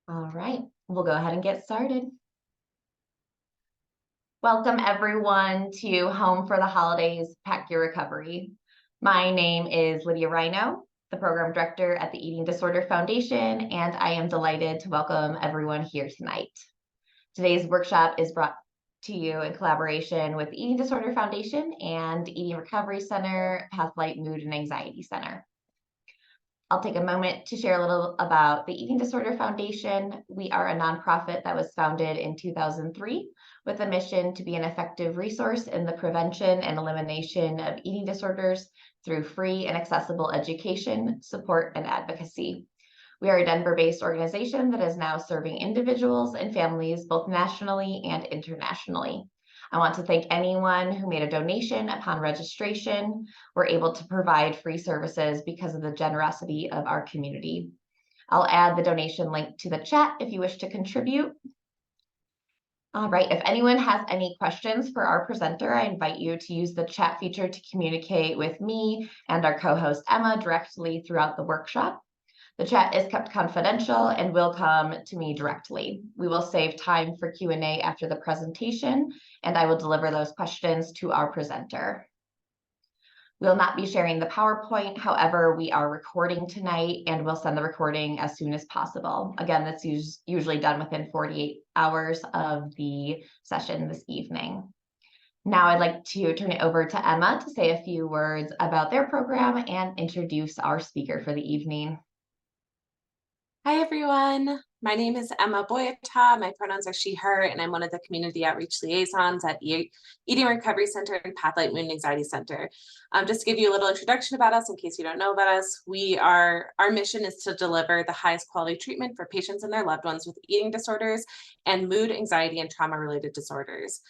All right, we'll go ahead and get started. Welcome everyone to Home for the Holidays, Pack Your Recovery. My name is Lydia Rhino, the Program Director at the Eating Disorder Foundation, and I am delighted to welcome everyone here tonight. Today's workshop is brought to you in collaboration with the Eating Disorder Foundation and Eating Recovery Center, Pathlight Mood and Anxiety Center. I'll take a moment to share a little about the Eating Disorder Foundation. We are a nonprofit that was founded in 2003 with a mission to be an effective resource in the prevention and elimination of eating disorders through free and accessible education, support, and advocacy. We are a Denver-based organization that is now serving individuals and families both nationally and internationally. I want to thank anyone who made a donation upon registration. We're able to provide free services because of the generosity of our community. I'll add the donation link to the chat if you wish to contribute. All right, if anyone has any questions for our presenter, I invite you to use the chat feature to communicate with me and our co-host Emma directly throughout the workshop. The chat is kept confidential and will come to me directly. We will save time for Q&A after the presentation, and I will deliver those questions to our presenter. We'll not be sharing the PowerPoint. However, we are recording tonight and we'll send the recording as soon as possible. Again, that's usually done within 48 hours of the session this evening. Now I'd like to turn it over to Emma to say a few words about their program and introduce our speaker for the evening. Hi, everyone. My name is Emma Boyata. My pronouns are she, her, and I'm one of the community outreach liaisons at Eating Recovery Center and Pathlight Mood and Anxiety Center. Just to give you a little introduction about us in case you don't know about us, our mission is to deliver the highest quality treatment for patients and their loved ones with eating disorders and mood, anxiety, and trauma-related disorders.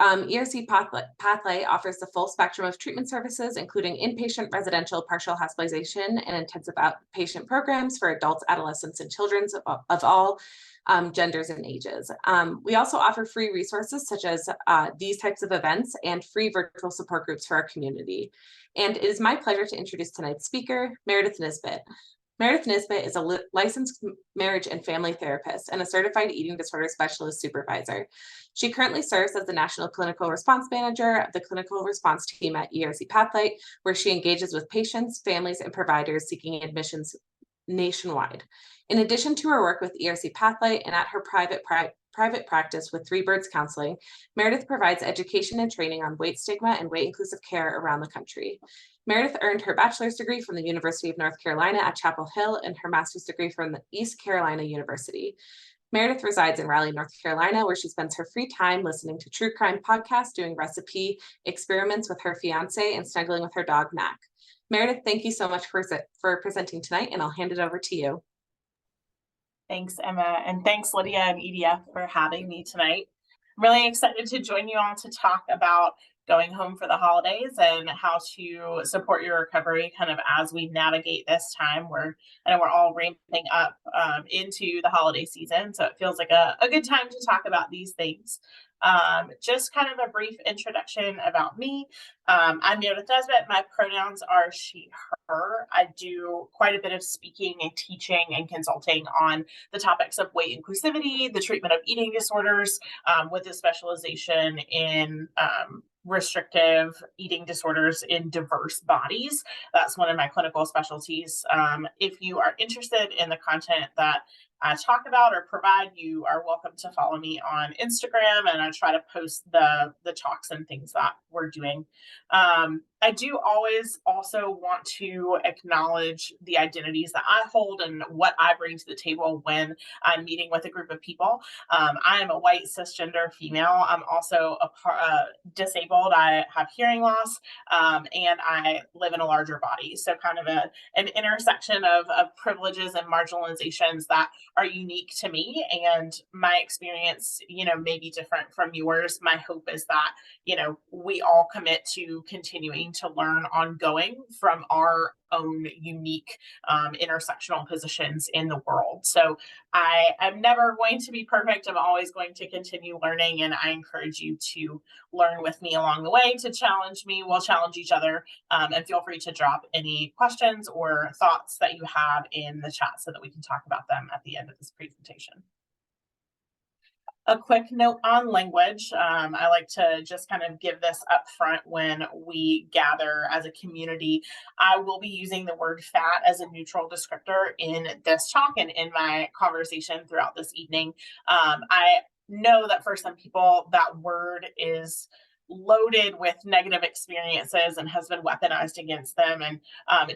ERC Pathlight offers the full spectrum of treatment services, including inpatient, residential, partial hospitalization, and intensive outpatient programs for adults, adolescents, and children of all genders and ages. We also offer free resources such as these types of events and free virtual support groups for our community. And it is my pleasure to introduce tonight's speaker, Meredith Nisbet. Meredith Nisbet is a licensed marriage and family therapist and a certified eating disorder specialist supervisor. She currently serves as the National Clinical Response Manager of the Clinical Response Team at ERC Pathlight, where she engages with patients, families, and providers seeking admissions nationwide. In addition to her work with ERC Pathlight and at her private practice with Three Birds Counseling, Meredith provides education and training on weight stigma and weight-inclusive care around the country. Meredith earned her bachelor's degree from the University of North Carolina at Chapel Hill and her master's degree from the East Carolina University. Meredith resides in Raleigh, North Carolina, where she spends her free time listening to true crime podcasts, doing recipe experiments with her fiance, and snuggling with her dog, Mac. Meredith, thank you so much for presenting tonight, and I'll hand it over to you. Thanks, Emma, and thanks, Lydia and EDF, for having me tonight. I'm really excited to join you all to talk about going home for the holidays and how to support your recovery kind of as we navigate this time where I know we're all ramping up into the holiday season. So it feels like a good time to talk about these things. Just kind of a brief introduction about me. I'm Meredith Nesbitt. My pronouns are she, her. I do quite a bit of speaking and teaching and consulting on the topics of weight inclusivity, the treatment of eating disorders, with a specialization in restrictive eating disorders in diverse bodies. That's one of my clinical specialties. If you are interested in the content that I talk about or provide, you are welcome to follow me on Instagram, and I try to post the talks and things that we're doing. I do always also want to acknowledge the identities that I hold and what I bring to the table when I'm meeting with a group of people. I am a white cisgender female. I'm also disabled. I have hearing loss, and I live in a larger body. So kind of an intersection of privileges and marginalizations that are unique to me, and my experience, may be different from yours. My hope is that, we all commit to continuing to learn ongoing from our own unique intersectional positions in the world. So I'm never going to be perfect. I'm always going to continue learning, and I encourage you to learn with me along the way, to challenge me. We'll challenge each other, and feel free to drop any questions or thoughts that you have in the chat so that we can talk about them at the end of this presentation. A quick note on language. I like to just kind of give this up front when we gather as a community. I will be using the word fat as a neutral descriptor in this talk and in my conversation throughout this evening. I know that for some people that word is loaded with negative experiences and has been weaponized against them. And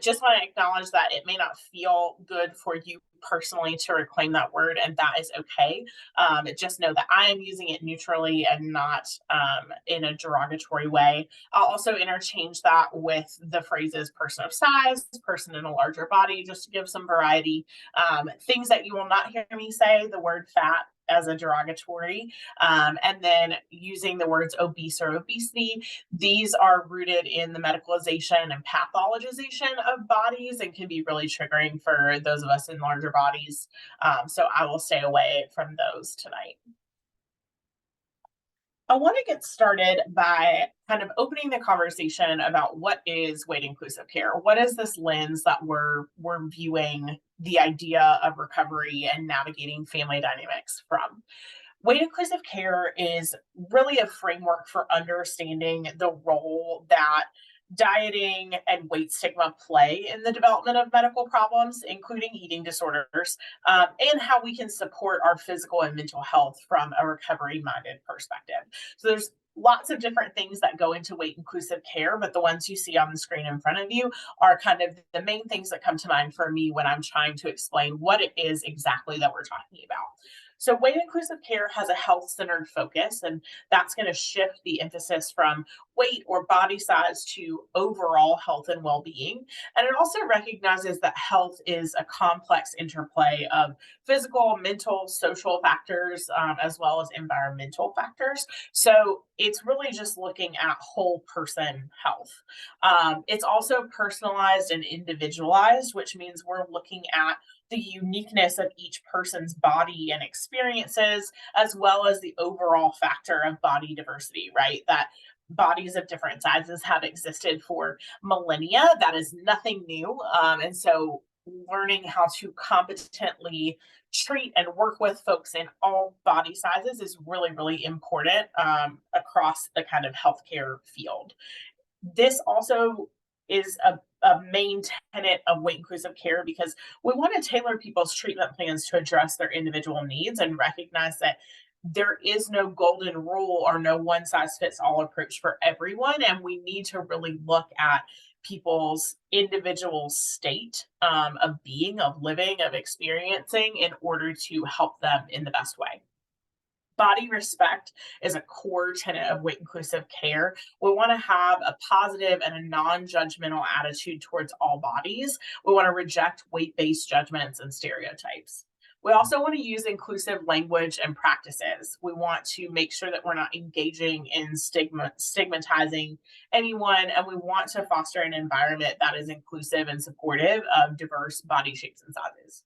just want to acknowledge that it may not feel good for you personally to reclaim that word, and that is okay. Just know that I am using it neutrally and not in a derogatory way. I'll also interchange that with the phrases person of size, person in a larger body, just to give some variety. Things that you will not hear me say, the word fat as a derogatory, and then using the words obese or obesity. These are rooted in the medicalization and pathologization of bodies and can be really triggering for those of us in larger bodies. So I will stay away from those tonight. I want to get started by kind of opening the conversation about what is weight inclusive care. What is this lens that we're viewing the idea of recovery and navigating family dynamics from? Weight inclusive care is really a framework for understanding the role that dieting and weight stigma play in the development of medical problems, including eating disorders, and how we can support our physical and mental health from a recovery-minded perspective. So there's lots of different things that go into weight inclusive care, but the ones you see on the screen in front of you are kind of the main things that come to mind for me when I'm trying to explain what it is exactly that we're talking about. So weight inclusive care has a health-centered focus, and that's going to shift the emphasis from weight or body size to overall health and well-being. And it also recognizes that health is a complex interplay of physical, mental, social factors, as well as environmental factors. So it's really just looking at whole person health. It's also personalized and individualized, which means we're looking at the uniqueness of each person's body and experiences, as well as the overall factor of body diversity, right? That bodies of different sizes have existed for millennia. That is nothing new. And so learning how to competently treat and work with folks in all body sizes is really, really important across the kind of healthcare field. This also is a main tenet of weight inclusive care because we want to tailor people's treatment plans to address their individual needs and recognize that there is no golden rule or no one size fits all approach for everyone. And we need to really look at people's individual state of being, of living, of experiencing in order to help them in the best way. Body respect is a core tenet of weight inclusive care. We want to have a positive and a non-judgmental attitude towards all bodies. We want to reject weight-based judgments and stereotypes. We also want to use inclusive language and practices. We want to make sure that we're not engaging in stigmatizing anyone, and we want to foster an environment that is inclusive and supportive of diverse body shapes and sizes.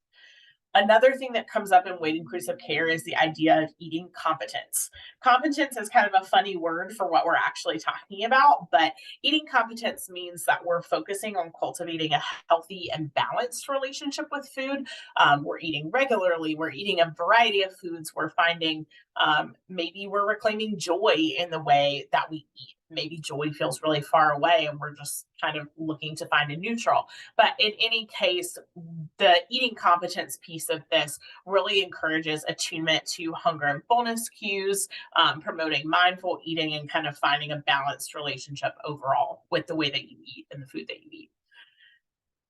Another thing that comes up in weight inclusive care is the idea of eating competence. Competence is kind of a funny word for what we're actually talking about, but eating competence means that we're focusing on cultivating a healthy and balanced relationship with food. We're eating regularly, we're eating a variety of foods, we're finding maybe we're reclaiming joy in the way that we eat. Maybe joy feels really far away and we're just kind of looking to find a neutral. But in any case, the eating competence piece of this really encourages attunement to hunger and fullness cues, promoting mindful eating and kind of finding a balanced relationship overall with the way that you eat and the food that you eat.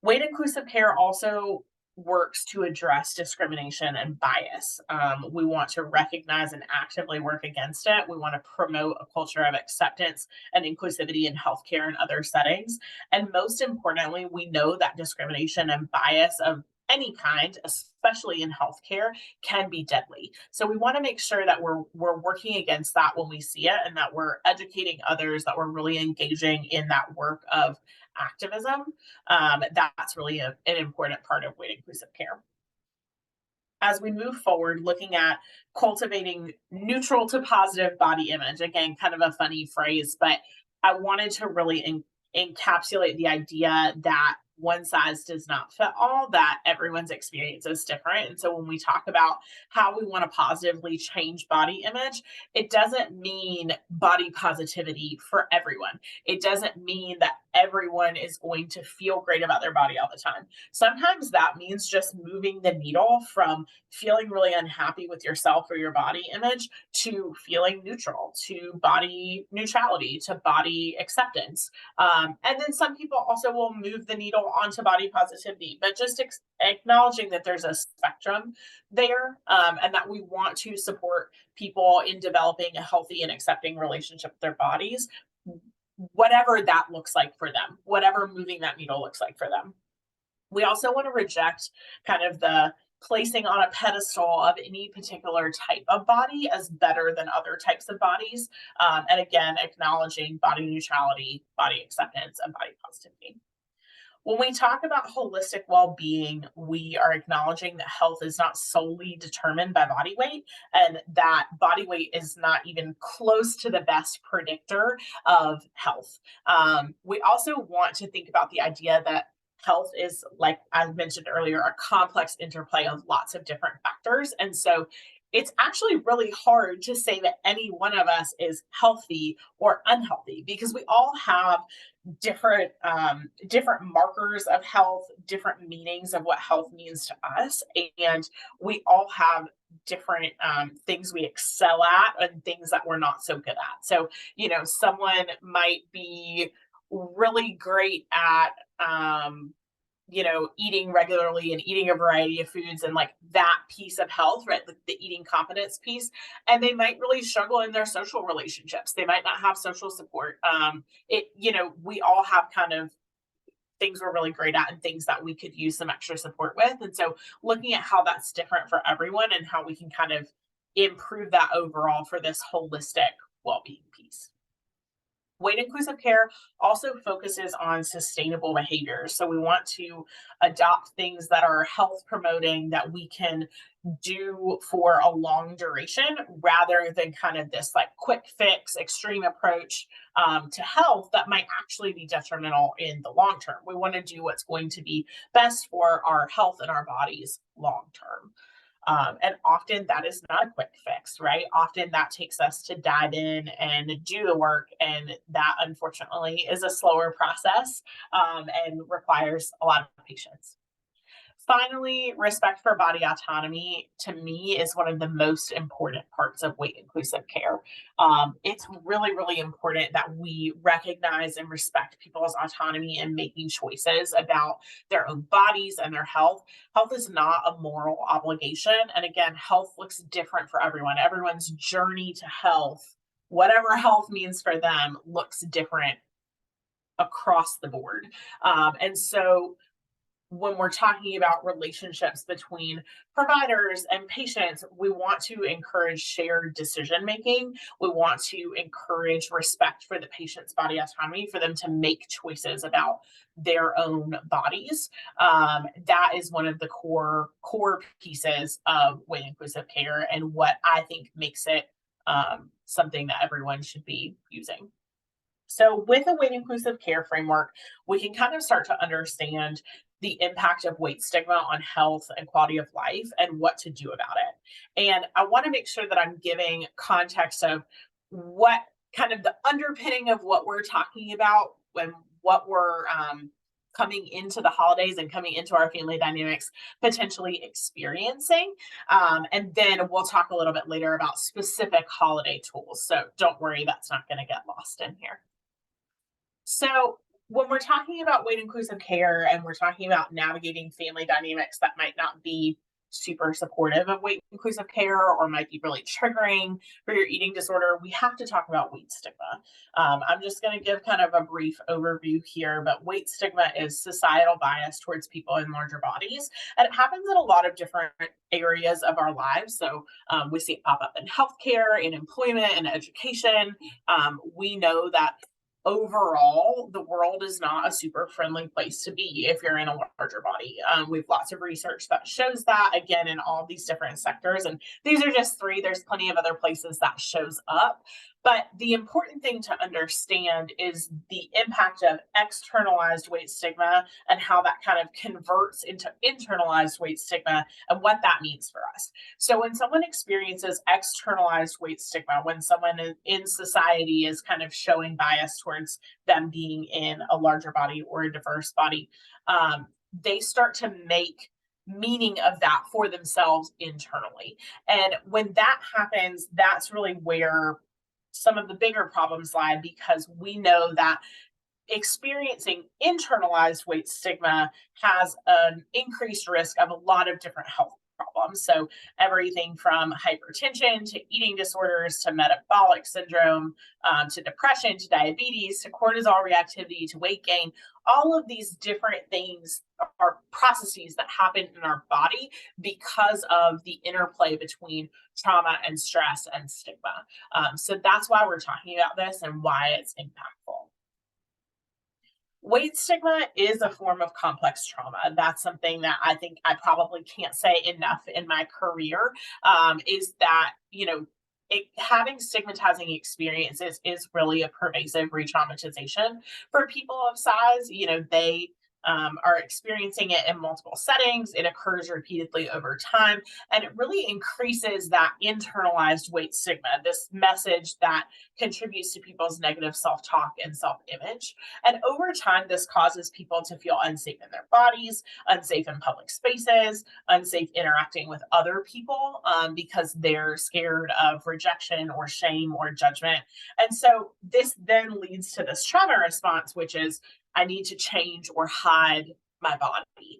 Weight inclusive care also works to address discrimination and bias. We want to recognize and actively work against it. We want to promote a culture of acceptance and inclusivity in healthcare and other settings. And most importantly, we know that discrimination and bias of any kind, especially in healthcare, can be deadly. So we want to make sure that we're working against that when we see it, and that we're educating others, that we're really engaging in that work of activism. That's really an important part of weight inclusive care. As we move forward, looking at cultivating neutral to positive body image, again, kind of a funny phrase, but I wanted to really encapsulate the idea that one size does not fit all, that everyone's experience is different. And so when we talk about how we want to positively change body image, it doesn't mean body positivity for everyone. It doesn't mean that everyone is going to feel great about their body all the time. Sometimes that means just moving the needle from feeling really unhappy with yourself or your body image to feeling neutral, to body neutrality, to body acceptance. And then some people also will move the needle onto body positivity, but just acknowledging that there's a spectrum there, and that we want to support people in developing a healthy and accepting relationship with their bodies, whatever that looks like for them, whatever moving that needle looks like for them. We also want to reject kind of the placing on a pedestal of any particular type of body as better than other types of bodies. And again, acknowledging body neutrality, body acceptance, and body positivity. When we talk about holistic well-being, we are acknowledging that health is not solely determined by body weight, and that body weight is not even close to the best predictor of health. We also want to think about the idea that health is, like I mentioned earlier, a complex interplay of lots of different factors. And so it's actually really hard to say that any one of us is healthy or unhealthy, because we all have different markers of health, different meanings of what health means to us, and we all have different things we excel at and things that we're not so good at. So, someone might be really great at eating regularly and eating a variety of foods and like that piece of health, right? The eating competence piece. And they might really struggle in their social relationships. They might not have social support. We all have kind of things we're really great at and things that we could use some extra support with. And so looking at how that's different for everyone and how we can kind of improve that overall for this holistic well-being piece. Weight inclusive care also focuses on sustainable behaviors. So we want to adopt things that are health promoting, that we can do for a long duration, rather than kind of this like quick fix, extreme approach to health that might actually be detrimental in the long term. We want to do what's going to be best for our health and our bodies long term. And often that is not a quick fix, right? Often that takes us to dive in and do the work. And that unfortunately is a slower process and requires a lot of patience. Finally, respect for body autonomy, to me, is one of the most important parts of weight inclusive care. It's really, really important that we recognize and respect people's autonomy in making choices about their own bodies and their health. Health is not a moral obligation. And again, health looks different for everyone. Everyone's journey to health, whatever health means for them, looks different across the board. And so when we're talking about relationships between providers and patients, we want to encourage shared decision making. We want to encourage respect for the patient's body autonomy, for them to make choices about their own bodies. That is one of the core pieces of weight inclusive care, and what I think makes it something that everyone should be using. So with a weight inclusive care framework, we can kind of start to understand the impact of weight stigma on health and quality of life and what to do about it. And I want to make sure that I'm giving context of what kind of the underpinning of what we're talking about when what we're coming into the holidays and coming into our family dynamics potentially experiencing. And then we'll talk a little bit later about specific holiday tools. So don't worry, that's not going to get lost in here. So when we're talking about weight inclusive care and we're talking about navigating family dynamics that might not be super supportive of weight inclusive care or might be really triggering for your eating disorder, we have to talk about weight stigma. I'm just going to give kind of a brief overview here, but weight stigma is societal bias towards people in larger bodies, and it happens in a lot of different areas of our lives. So we see it pop up in healthcare, in employment, and education. We know that overall, the world is not a super friendly place to be if you're in a larger body. We have lots of research that shows that, again, in all these different sectors. And these are just three. There's plenty of other places that shows up. But the important thing to understand is the impact of externalized weight stigma and how that kind of converts into internalized weight stigma and what that means for us. So when someone experiences externalized weight stigma, when someone in society is kind of showing bias towards them being in a larger body or a diverse body, they start to make meaning of that for themselves internally. And when that happens, that's really where some of the bigger problems lie, because we know that experiencing internalized weight stigma has an increased risk of a lot of different health problems. So everything from hypertension to eating disorders to metabolic syndrome, to depression, to diabetes, to cortisol reactivity, to weight gain. All of these different things are processes that happen in our body because of the interplay between trauma and stress and stigma. So that's why we're talking about this and why it's impactful. Weight stigma is a form of complex trauma. That's something that I think I probably can't say enough in my career, is that, having stigmatizing experiences is really a pervasive re-traumatization for people of size. They are experiencing it in multiple settings. It occurs repeatedly over time, and it really increases that internalized weight stigma, this message that contributes to people's negative self-talk and self-image. And over time, this causes people to feel unsafe in their bodies, unsafe in public spaces, unsafe interacting with other people, because they're scared of rejection or shame or judgment. And so this then leads to this trauma response, which is, I need to change or hide my body.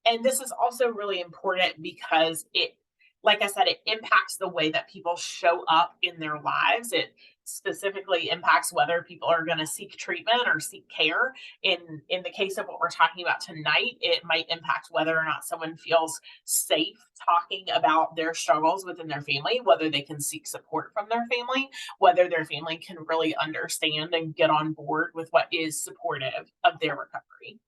And this is also really important because it, like I said, it impacts the way that people show up in their lives. It specifically impacts whether people are going to seek treatment or seek care. In the case of what we're talking about tonight, it might impact whether or not someone feels safe talking about their struggles within their family, whether they can seek support from their family, whether their family can really understand and get on board with what is supportive of their recovery.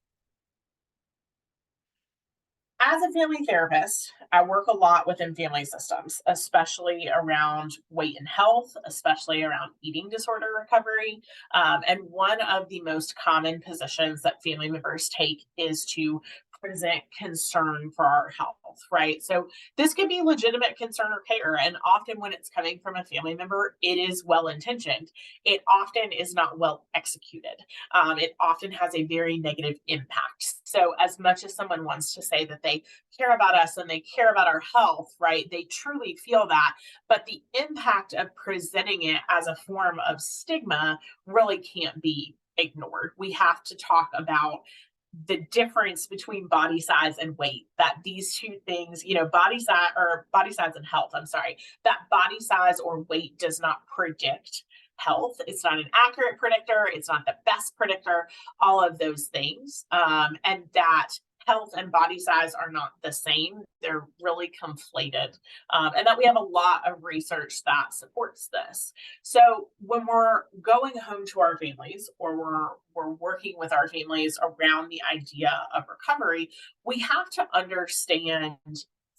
As a family therapist, I work a lot within family systems, especially around weight and health, especially around eating disorder recovery. And one of the most common positions that family members take is to present concern for our health, right? So this can be legitimate concern or care. And often when it's coming from a family member, it is well intentioned. It often is not well executed. It often has a very negative impact. So as much as someone wants to say that they care about us and they care about our health, right? They truly feel that. But the impact of presenting it as a form of stigma really can't be ignored. We have to talk about the difference between body size and weight, that these two things, body size and health, that body size or weight does not predict health. It's not an accurate predictor. It's not the best predictor, all of those things. And that health and body size are not the same. They're really conflated. And that we have a lot of research that supports this. So when we're going home to our families, or we're working with our families around the idea of recovery, we have to understand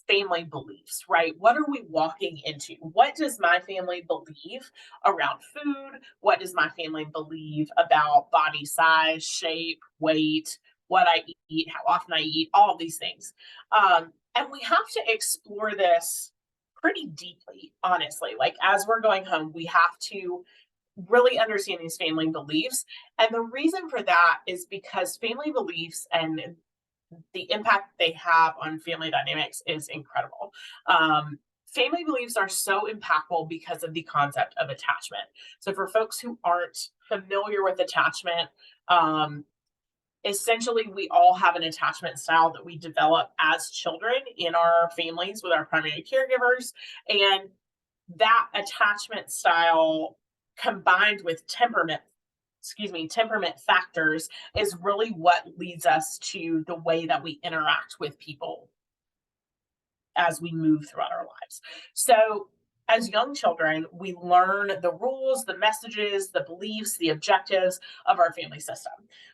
family beliefs, right? What are we walking into? What does my family believe around food? What does my family believe about body size, shape, weight, what I eat, how often I eat, all of these things. And we have to explore this pretty deeply, honestly. Like as we're going home, we have to really understand these family beliefs. And the reason for that is because family beliefs and the impact they have on family dynamics is incredible. Family beliefs are so impactful because of the concept of attachment. So for folks who aren't familiar with attachment, essentially we all have an attachment style that we develop as children in our families with our primary caregivers. And that attachment style combined with temperament factors is really what leads us to the way that we interact with people as we move throughout our lives. So as young children, we learn the rules, the messages, the beliefs, the objectives of our family system.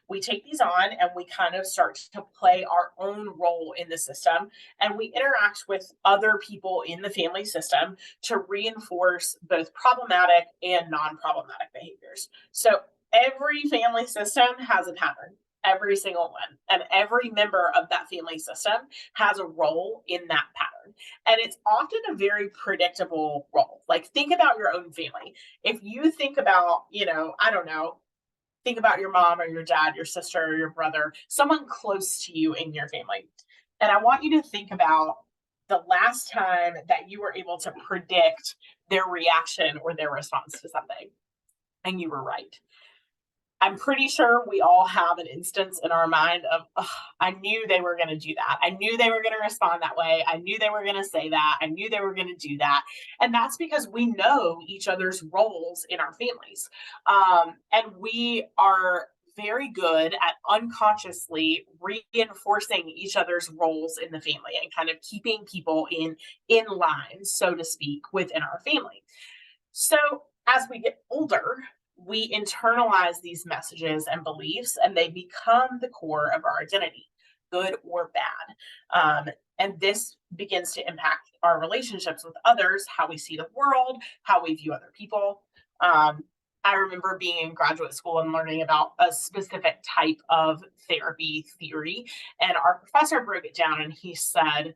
We take these on and we kind of start to play our own role in the system, and we interact with other people in the family system to reinforce both problematic and non-problematic behaviors. So every family system has a pattern, every single one, and every member of that family system has a role in that pattern. And it's often a very predictable role. Like, think about your own family. If you think about, think about your mom or your dad, your sister or your brother, someone close to you in your family. And I want you to think about the last time that you were able to predict their reaction or their response to something, and you were right. I'm pretty sure we all have an instance in our mind of, I knew they were going to do that. I knew they were going to respond that way. I knew they were going to say that. I knew they were going to do that. And that's because we know each other's roles in our families. And we are very good at unconsciously reinforcing each other's roles in the family and kind of keeping people in line, so to speak, within our family. So as we get older, we internalize these messages and beliefs, and they become the core of our identity, good or bad. And this begins to impact our relationships with others, how we see the world, how we view other people. I remember being in graduate school and learning about a specific type of therapy theory, and our professor broke it down and he said,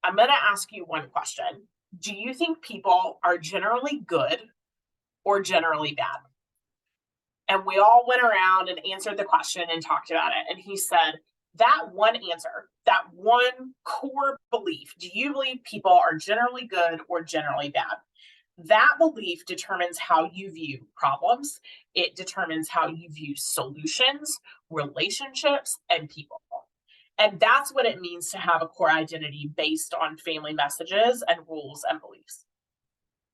I'm going to ask you one question. Do you think people are generally good or generally bad? And we all went around and answered the question and talked about it. And he said, that one answer, that one core belief, do you believe people are generally good or generally bad? That belief determines how you view problems. It determines how you view solutions, relationships, and people. And that's what it means to have a core identity based on family messages and rules and beliefs.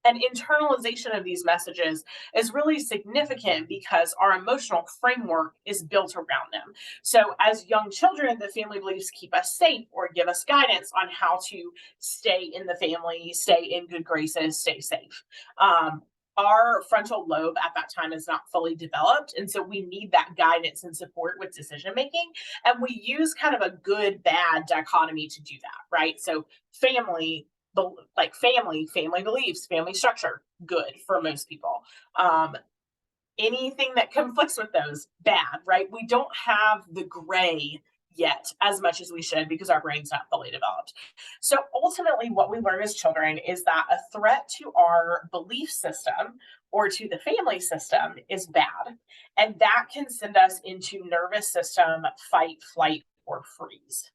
And internalization of these messages is really significant because our emotional framework is built around them. So as young children, the family beliefs keep us safe or give us guidance on how to stay in the family, stay in good graces, stay safe. Our frontal lobe at that time is not fully developed. And so we need that guidance and support with decision making. And we use kind of a good, bad dichotomy to do that, right? So family beliefs, family structure, good for most people. Anything that conflicts with those, bad, right? We don't have the gray yet as much as we should because our brain's not fully developed. So ultimately what we learn as children is that a threat to our belief system or to the family system is bad. And that can send us into nervous system fight, flight, or freeze.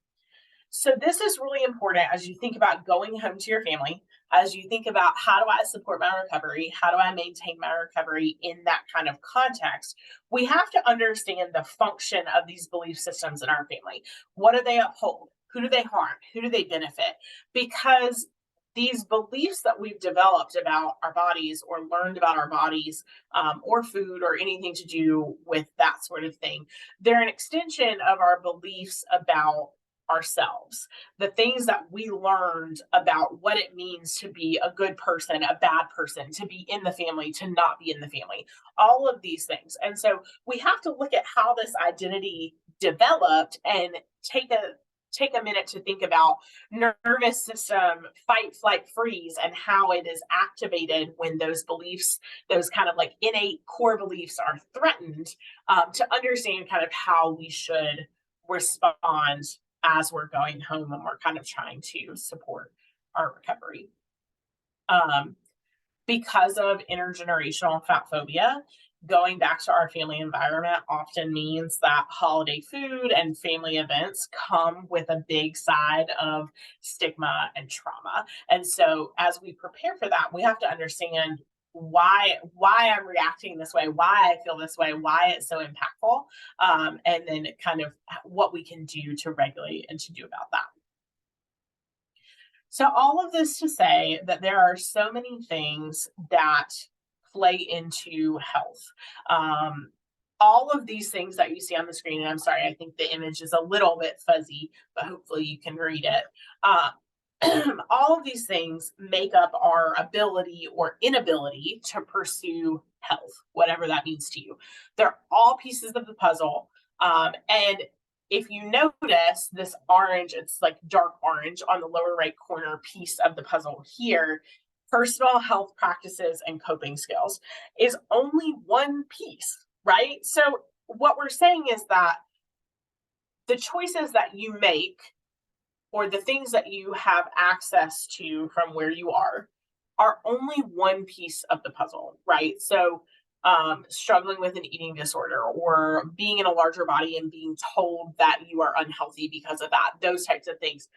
So this is really important as you think about going home to your family, as you think about how do I support my recovery? How do I maintain my recovery in that kind of context? We have to understand the function of these belief systems in our family. What do they uphold? Who do they harm? Who do they benefit? Because these beliefs that we've developed about our bodies or learned about our bodies or food or anything to do with that sort of thing, they're an extension of our beliefs about ourselves, the things that we learned about what it means to be a good person, a bad person, to be in the family, to not be in the family, all of these things. And so we have to look at how this identity developed and take a minute to think about nervous system, fight, flight, freeze, and how it is activated when those beliefs, those kind of like innate core beliefs are threatened, to understand kind of how we should respond as we're going home and we're kind of trying to support our recovery. Because of intergenerational fat phobia, going back to our family environment often means that holiday food and family events come with a big side of stigma and trauma. And so as we prepare for that, we have to understand why I'm reacting this way, why I feel this way, why it's so impactful, and then kind of what we can do to regulate and to do about that. So all of this to say that there are so many things that play into health. All of these things that you see on the screen, and I'm sorry, I think the image is a little bit fuzzy, but hopefully you can read it. All of these things make up our ability or inability to pursue health, whatever that means to you. They're all pieces of the puzzle. And if you notice this orange, it's like dark orange on the lower right corner piece of the puzzle here, personal health practices and coping skills is only one piece, right? So what we're saying is that the choices that you make or the things that you have access to from where you are only one piece of the puzzle, right? So struggling with an eating disorder or being in a larger body and being told that you are unhealthy because of that, those types of things,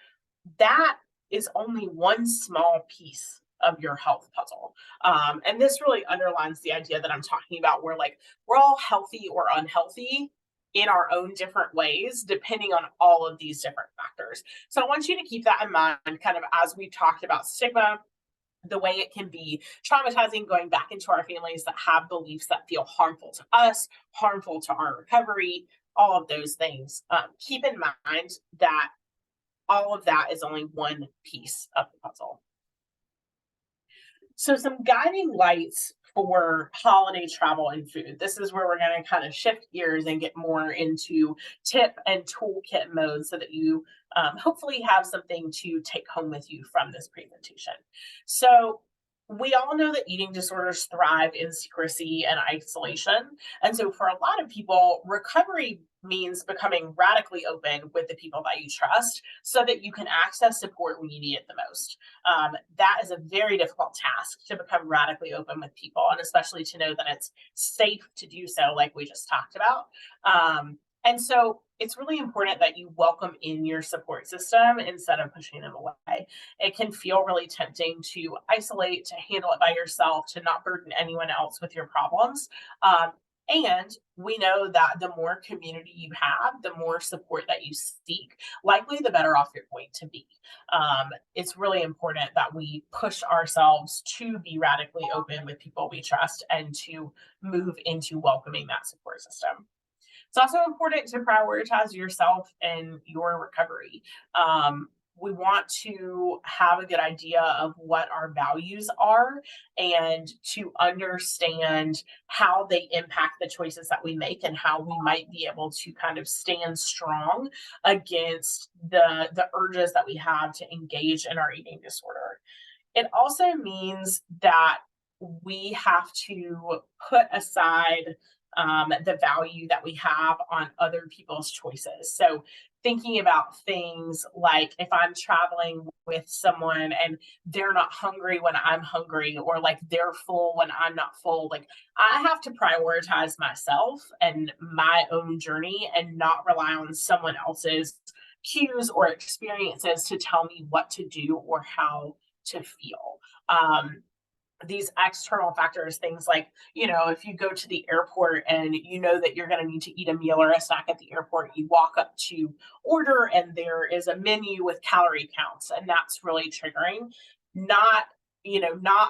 that is only one small piece of your health puzzle. And this really underlines the idea that I'm talking about where like we're all healthy or unhealthy in our own different ways, depending on all of these different factors. So I want you to keep that in mind, kind of as we talked about stigma, the way it can be traumatizing going back into our families that have beliefs that feel harmful to us, harmful to our recovery, all of those things. Keep in mind that all of that is only one piece of the puzzle. So some guiding lights for holiday travel and food. This is where we're going to kind of shift gears and get more into tip and toolkit mode so that you hopefully have something to take home with you from this presentation. So we all know that eating disorders thrive in secrecy and isolation. And so for a lot of people, recovery means becoming radically open with the people that you trust so that you can access support when you need it the most. That is a very difficult task, to become radically open with people, and especially to know that it's safe to do so, like we just talked about. And so it's really important that you welcome in your support system instead of pushing them away. It can feel really tempting to isolate, to handle it by yourself, to not burden anyone else with your problems. And we know that the more community you have, the more support that you seek, likely the better off you're going to be. It's really important that we push ourselves to be radically open with people we trust and to move into welcoming that support system. It's also important to prioritize yourself and your recovery. We want to have a good idea of what our values are and to understand how they impact the choices that we make and how we might be able to kind of stand strong against the urges that we have to engage in our eating disorder. It also means that we have to put aside the value that we have on other people's choices. So thinking about things like if I'm traveling with someone and they're not hungry when I'm hungry, or like they're full when I'm not full, like I have to prioritize myself and my own journey and not rely on someone else's cues or experiences to tell me what to do or how to feel. These external factors, things like, if you go to the airport and you know that you're going to need to eat a meal or a snack at the airport, you walk up to order and there is a menu with calorie counts, and that's really triggering. Not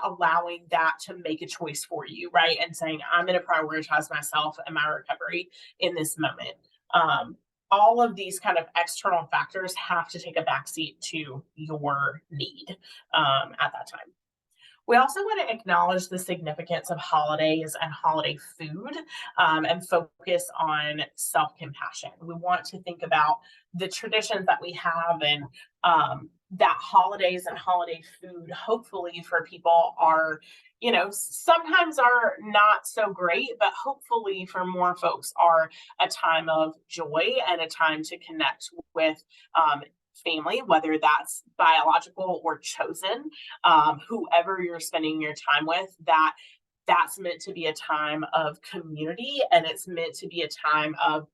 allowing that to make a choice for you, right? And saying, I'm going to prioritize myself and my recovery in this moment. All of these kind of external factors have to take a backseat to your need at that time. We also want to acknowledge the significance of holidays and holiday food and focus on self-compassion. We want to think about the traditions that we have and that holidays and holiday food, hopefully for people are, sometimes are not so great, but hopefully for more folks are a time of joy and a time to connect with family, whether that's biological or chosen, whoever you're spending your time with, that's meant to be a time of community, and it's meant to be a time of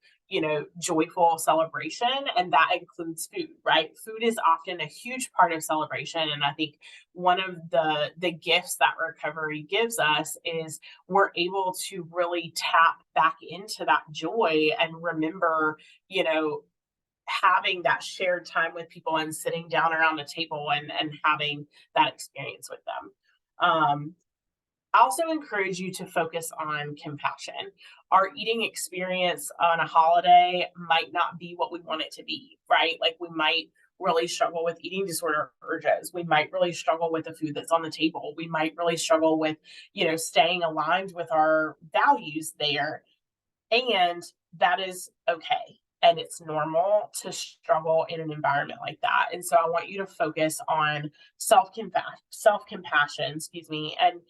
joyful celebration, and that includes food, right? Food is often a huge part of celebration, and I think one of the gifts that recovery gives us is we're able to really tap back into that joy and remember, having that shared time with people and sitting down around the table and having that experience with them. I also encourage you to focus on compassion. Our eating experience on a holiday might not be what we want it to be, right? Like we might really struggle with eating disorder urges. We might really struggle with the food that's on the table. We might really struggle with, staying aligned with our values there. And that is okay. And it's normal to struggle in an environment like that. And so I want you to focus on self-compassion, and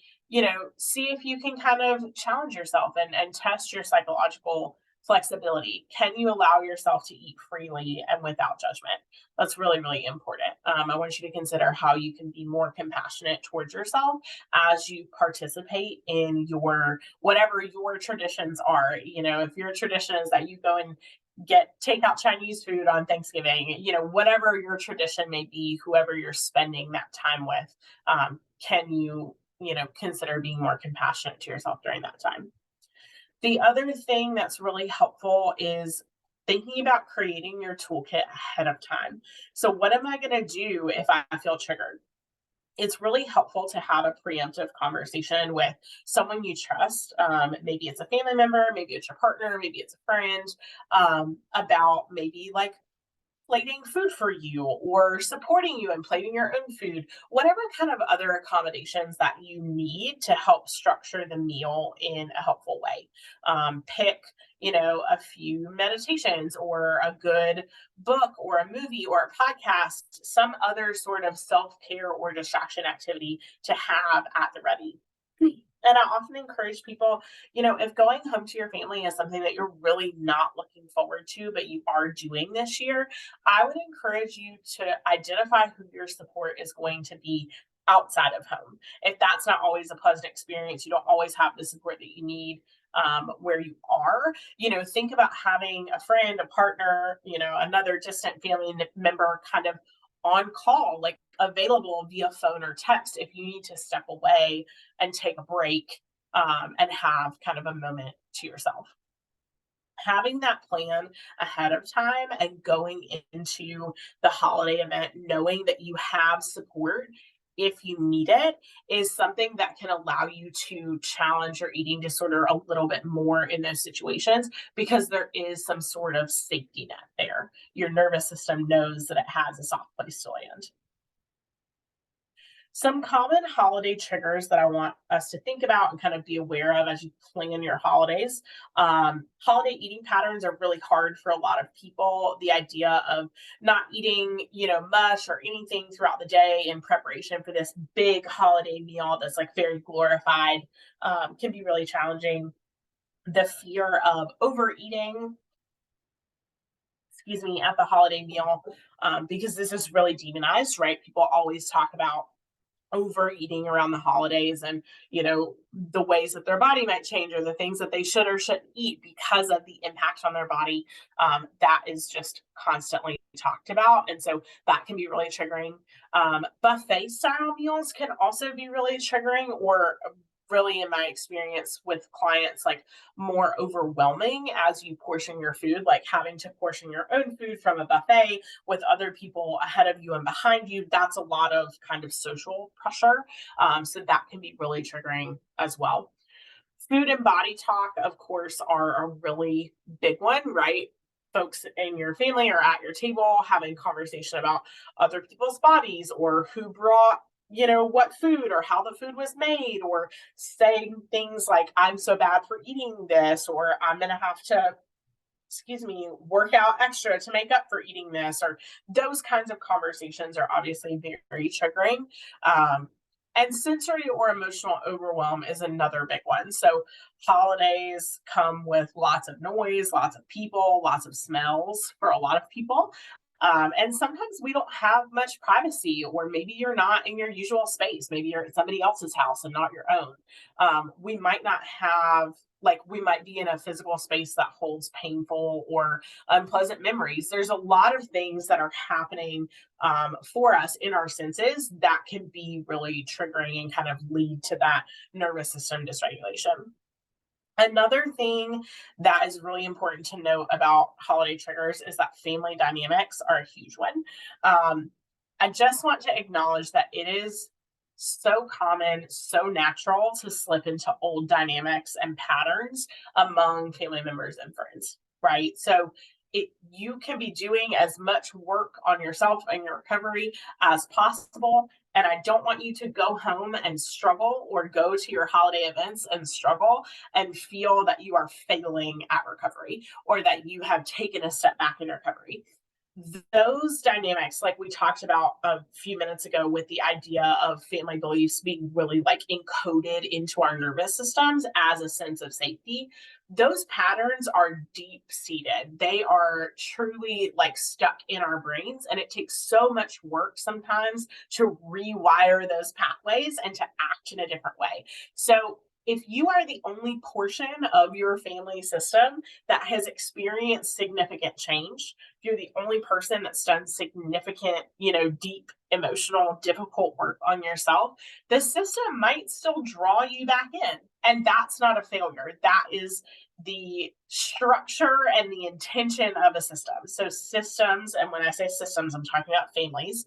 see if you can kind of challenge yourself and test your psychological flexibility. Can you allow yourself to eat freely and without judgment? That's really, really important. I want you to consider how you can be more compassionate towards yourself as you participate in whatever your traditions are. If your tradition is that you go and take out Chinese food on Thanksgiving, whatever your tradition may be, whoever you're spending that time with, can you consider being more compassionate to yourself during that time. The other thing that's really helpful is thinking about creating your toolkit ahead of time. So what am I going to do if I feel triggered? It's really helpful to have a preemptive conversation with someone you trust. Maybe it's a family member, maybe it's your partner, maybe it's a friend, about maybe like plating food for you or supporting you in plating your own food, whatever kind of other accommodations that you need to help structure the meal in a helpful way. Pick, a few meditations or a good book or a movie or a podcast, some other sort of self-care or distraction activity to have at the ready. And I often encourage people, if going home to your family is something that you're really not looking forward to, but you are doing this year, I would encourage you to identify who your support is going to be outside of home. If that's not always a pleasant experience, you don't always have the support that you need where you are, think about having a friend, a partner, another distant family member kind of on call, like available via phone or text if you need to step away and take a break, and have kind of a moment to yourself. Having that plan ahead of time and going into the holiday event knowing that you have support if you need it is something that can allow you to challenge your eating disorder a little bit more in those situations, because there is some sort of safety net there. Your nervous system knows that it has a soft place to land. Some common holiday triggers that I want us to think about and kind of be aware of as you plan your holidays. Holiday eating patterns are really hard for a lot of people. The idea of not eating, much or anything throughout the day in preparation for this big holiday meal that's like very glorified, can be really challenging. The fear of overeating, at the holiday meal, because this is really demonized, right? People always talk about overeating around the holidays and the ways that their body might change or the things that they should or shouldn't eat because of the impact on their body. That is just constantly talked about, and so that can be really triggering. Buffet style meals can also be really triggering, or really, in my experience with clients, like more overwhelming as you portion your food, like having to portion your own food from a buffet with other people ahead of you and behind you. That's a lot of kind of social pressure. So that can be really triggering as well. Food and body talk, of course, are a really big one, right? Folks in your family are at your table having conversation about other people's bodies, or who brought what food or how the food was made, or saying things like, I'm so bad for eating this, or I'm going to have to, work out extra to make up for eating this, or those kinds of conversations are obviously very, very triggering. And sensory or emotional overwhelm is another big one. So holidays come with lots of noise, lots of people, lots of smells for a lot of people. And sometimes we don't have much privacy, or maybe you're not in your usual space. Maybe you're at somebody else's house and not your own. We might not have, like, we might be in a physical space that holds painful or unpleasant memories. There's a lot of things that are happening for us in our senses that can be really triggering and kind of lead to that nervous system dysregulation. Another thing that is really important to note about holiday triggers is that family dynamics are a huge one. I just want to acknowledge that it is so common, so natural to slip into old dynamics and patterns among family members and friends, right? So you can be doing as much work on yourself and your recovery as possible. And I don't want you to go home and struggle, or go to your holiday events and struggle and feel that you are failing at recovery, or that you have taken a step back in recovery. Those dynamics, like we talked about a few minutes ago, with the idea of family beliefs being really like encoded into our nervous systems as a sense of safety, those patterns are deep seated. They are truly like stuck in our brains, and it takes so much work sometimes to rewire those pathways and to act in a different way. So if you are the only portion of your family system that has experienced significant change, if you're the only person that's done significant, deep emotional, difficult work on yourself, the system might still draw you back in. And that's not a failure. That is the structure and the intention of a system. So systems, and when I say systems, I'm talking about families.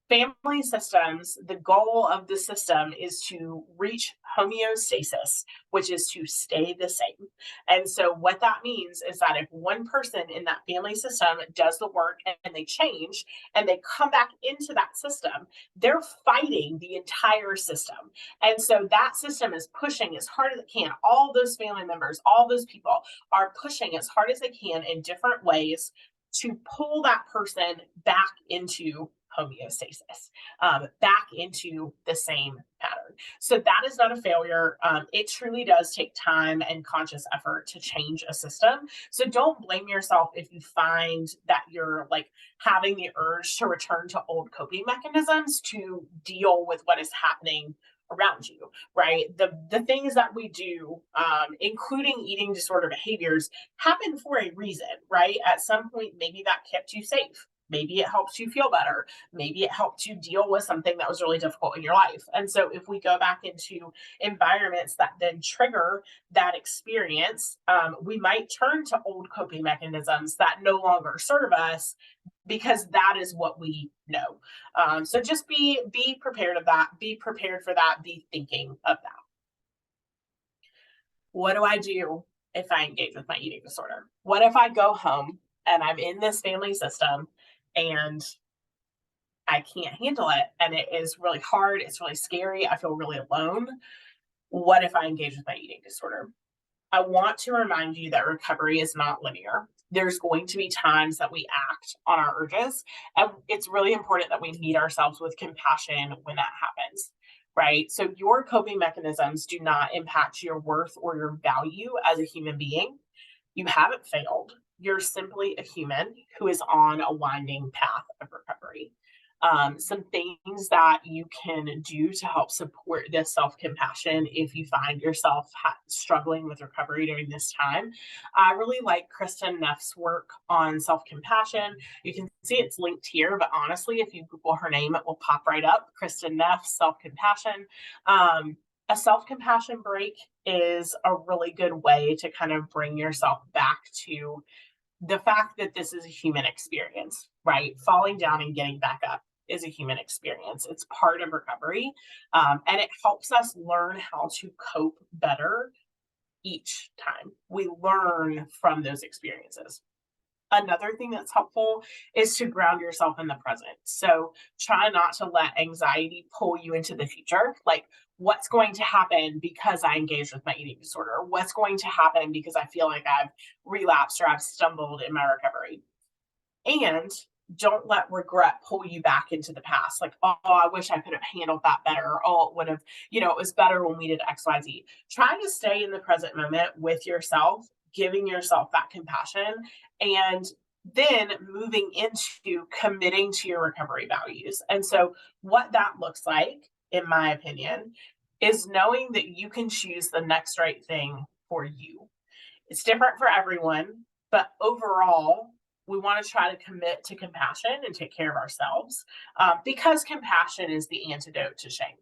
Family systems, the goal of the system is to reach homeostasis, which is to stay the same. And so what that means is that if one person in that family system does the work and they change and they come back into that system, they're fighting the entire system. And so that system is pushing as hard as it can. All those family members, all those people are pushing as hard as they can in different ways to pull that person back into homeostasis, back into the same pattern. So that is not a failure. It truly does take time and conscious effort to change a system. So don't blame yourself if you find that you're like having the urge to return to old coping mechanisms to deal with what is happening around you, right? The things that we do, including eating disorder behaviors, happen for a reason, right? At some point, maybe that kept you safe. Maybe it helps you feel better. Maybe it helped you deal with something that was really difficult in your life. And so if we go back into environments that then trigger that experience, we might turn to old coping mechanisms that no longer serve us, because that is what we know. So just be prepared of that. Be prepared for that. Be thinking of that. What do I do if I engage with my eating disorder? What if I go home and I'm in this family system and I can't handle it, and it is really hard, it's really scary, I feel really alone? What if I engage with my eating disorder? I want to remind you that recovery is not linear. There's going to be times that we act on our urges, and it's really important that we meet ourselves with compassion when that happens, right? So your coping mechanisms do not impact your worth or your value as a human being. You haven't failed. You're simply a human who is on a winding path of recovery. Some things that you can do to help support this self-compassion if you find yourself struggling with recovery during this time. I really like Kristen Neff's work on self-compassion. You can see it's linked here, but honestly, if you Google her name, it will pop right up. Kristen Neff, self-compassion. A self-compassion break is a really good way to kind of bring yourself back to the fact that this is a human experience, right? Falling down and getting back up is a human experience. It's part of recovery. And it helps us learn how to cope better each time. We learn from those experiences. Another thing that's helpful is to ground yourself in the present. So try not to let anxiety pull you into the future. Like, what's going to happen because I engaged with my eating disorder? What's going to happen because I feel like I've relapsed or I've stumbled in my recovery? And don't let regret pull you back into the past. Like, oh, I wish I could have handled that better. Oh, it would have, it was better when we did XYZ. Try to stay in the present moment with yourself, giving yourself that compassion and then moving into committing to your recovery values. And so what that looks like, in my opinion, is knowing that you can choose the next right thing for you. It's different for everyone, but overall, we want to try to commit to compassion and take care of ourselves, because compassion is the antidote to shame.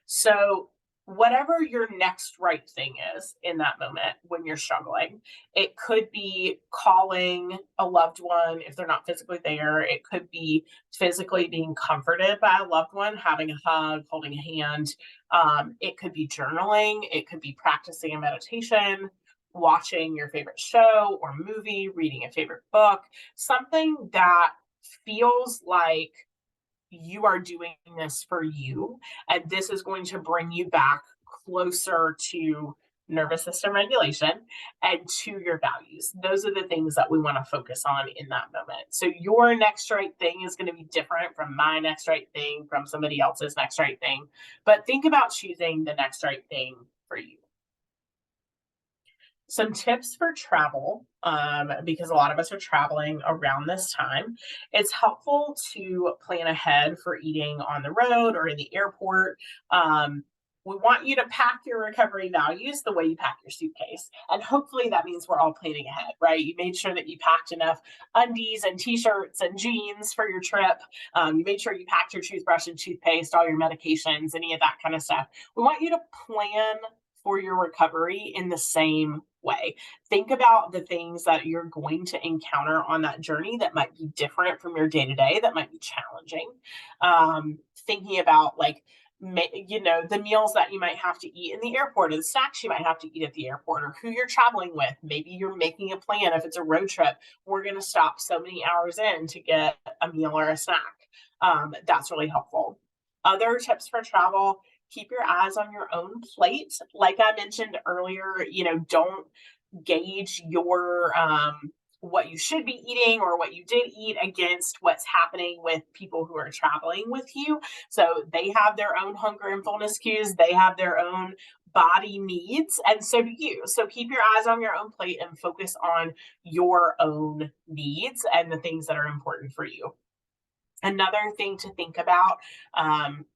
So, whatever your next right thing is in that moment when you're struggling, it could be calling a loved one if they're not physically there. It could be physically being comforted by a loved one, having a hug, holding a hand. It could be journaling. It could be practicing a meditation, watching your favorite show or movie, reading a favorite book, something that feels like you are doing this for you, and this is going to bring you back closer to nervous system regulation and to your values. Those are the things that we want to focus on in that moment. So your next right thing is going to be different from my next right thing, from somebody else's next right thing. But think about choosing the next right thing for you. Some tips for travel, because a lot of us are traveling around this time. It's helpful to plan ahead for eating on the road or in the airport. We want you to pack your recovery values the way you pack your suitcase. And hopefully that means we're all planning ahead, right? You made sure that you packed enough undies and t-shirts and jeans for your trip. You made sure you packed your toothbrush and toothpaste, all your medications, any of that kind of stuff. We want you to plan for your recovery in the same way. Think about the things that you're going to encounter on that journey that might be different from your day to day, that might be challenging. Thinking about the meals that you might have to eat in the airport, or the snacks you might have to eat at the airport, or who you're traveling with. Maybe you're making a plan. If it's a road trip, we're going to stop so many hours in to get a meal or a snack. That's really helpful. Other tips for travel: keep your eyes on your own plate. Like I mentioned earlier, don't gauge your what you should be eating or what you did eat against what's happening with people who are traveling with you. So they have their own hunger and fullness cues, they have their own body needs, and so do you. So keep your eyes on your own plate and focus on your own needs and the things that are important for you. Another thing to think about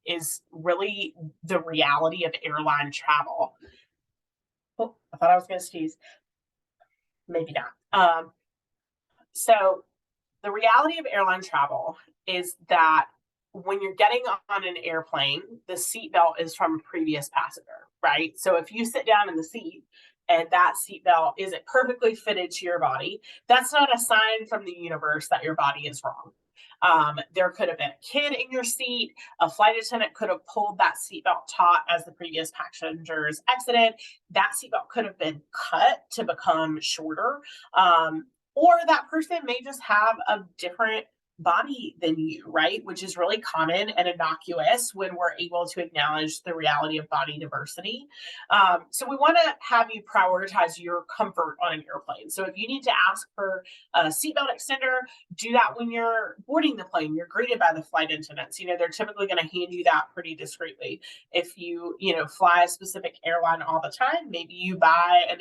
is really the reality of airline travel. Oh, I thought I was going to sneeze. Maybe not. So the reality of airline travel is that when you're getting on an airplane, the seatbelt is from a previous passenger, right? So if you sit down in the seat and that seatbelt isn't perfectly fitted to your body, that's not a sign from the universe that your body is wrong. There could have been a kid in your seat. A flight attendant could have pulled that seatbelt taut as the previous passengers exited. That seatbelt could have been cut to become shorter. Or that person may just have a different body than you, right? Which is really common and innocuous when we're able to acknowledge the reality of body diversity. So we want to have you prioritize your comfort on an airplane. So if you need to ask for a seatbelt extender, do that when you're boarding the plane. You're greeted by the flight attendants. They're typically going to hand you that pretty discreetly. If you fly a specific airline all the time, maybe you buy an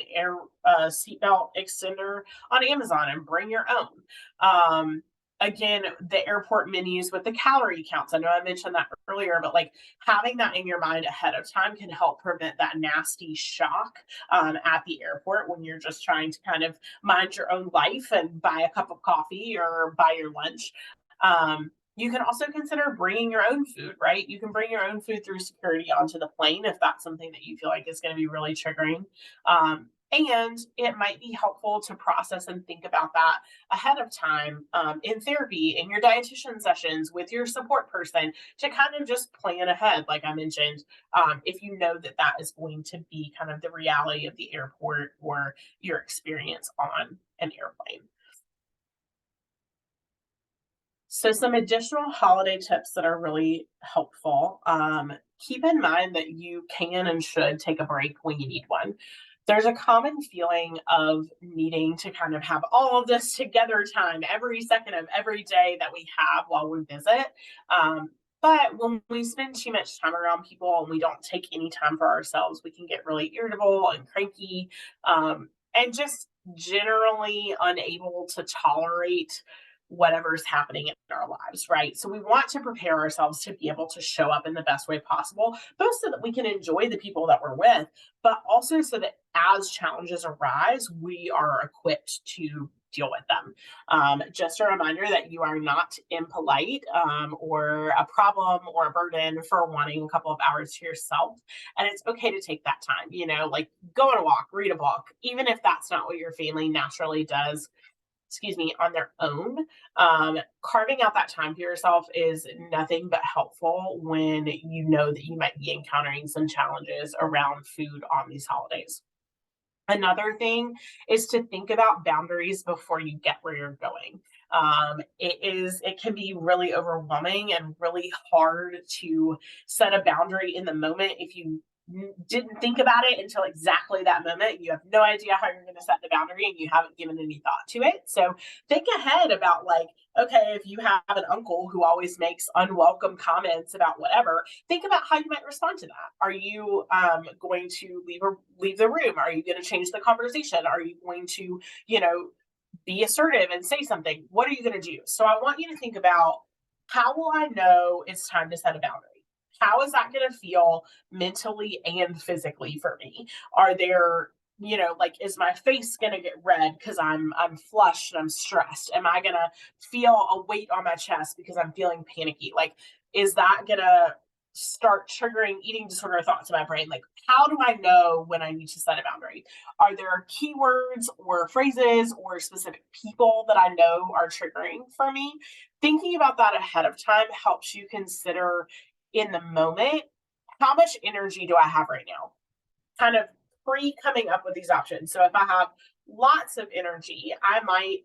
seatbelt extender on Amazon and bring your own. Again, the airport menus with the calorie counts. I know I mentioned that earlier, but having that in your mind ahead of time can help prevent that nasty shock at the airport when you're just trying to kind of mind your own life and buy a cup of coffee or buy your lunch. You can also consider bringing your own food, right? You can bring your own food through security onto the plane if that's something that you feel like is going to be really triggering. And it might be helpful to process and think about that ahead of time in therapy, in your dietitian sessions with your support person, to kind of just plan ahead, like I mentioned, if you know that that is going to be kind of the reality of the airport or your experience on an airplane. So some additional holiday tips that are really helpful. Keep in mind that you can and should take a break when you need one. There's a common feeling of needing to kind of have all of this together time every second of every day that we have while we visit. But when we spend too much time around people and we don't take any time for ourselves, we can get really irritable and cranky. And just generally unable to tolerate whatever's happening in our lives, right? So we want to prepare ourselves to be able to show up in the best way possible, both so that we can enjoy the people that we're with, but also so that as challenges arise, we are equipped to deal with them. Just a reminder that you are not impolite or a problem or a burden for wanting a couple of hours to yourself. And it's okay to take that time, like go on a walk, read a book, even if that's not what your family naturally does, on their own. Carving out that time for yourself is nothing but helpful when you know that you might be encountering some challenges around food on these holidays. Another thing is to think about boundaries before you get where you're going. It can be really overwhelming and really hard to set a boundary in the moment if you didn't think about it until exactly that moment. You have no idea how you're going to set the boundary and you haven't given any thought to it. So think ahead about, like, okay, if you have an uncle who always makes unwelcome comments about whatever, think about how you might respond to that. Are you going to leave the room? Are you going to change the conversation? Are you going to, be assertive and say something? What are you going to do? So I want you to think about, how will I know it's time to set a boundary? How is that going to feel mentally and physically for me? Are there, is my face going to get red because I'm flushed and I'm stressed? Am I going to feel a weight on my chest because I'm feeling panicky? Like, is that going to start triggering eating disorder thoughts in my brain? Like, how do I know when I need to set a boundary? Are there keywords or phrases or specific people that I know are triggering for me? Thinking about that ahead of time helps you consider in the moment, how much energy do I have right now? Kind of pre coming up with these options. So if I have lots of energy, I might,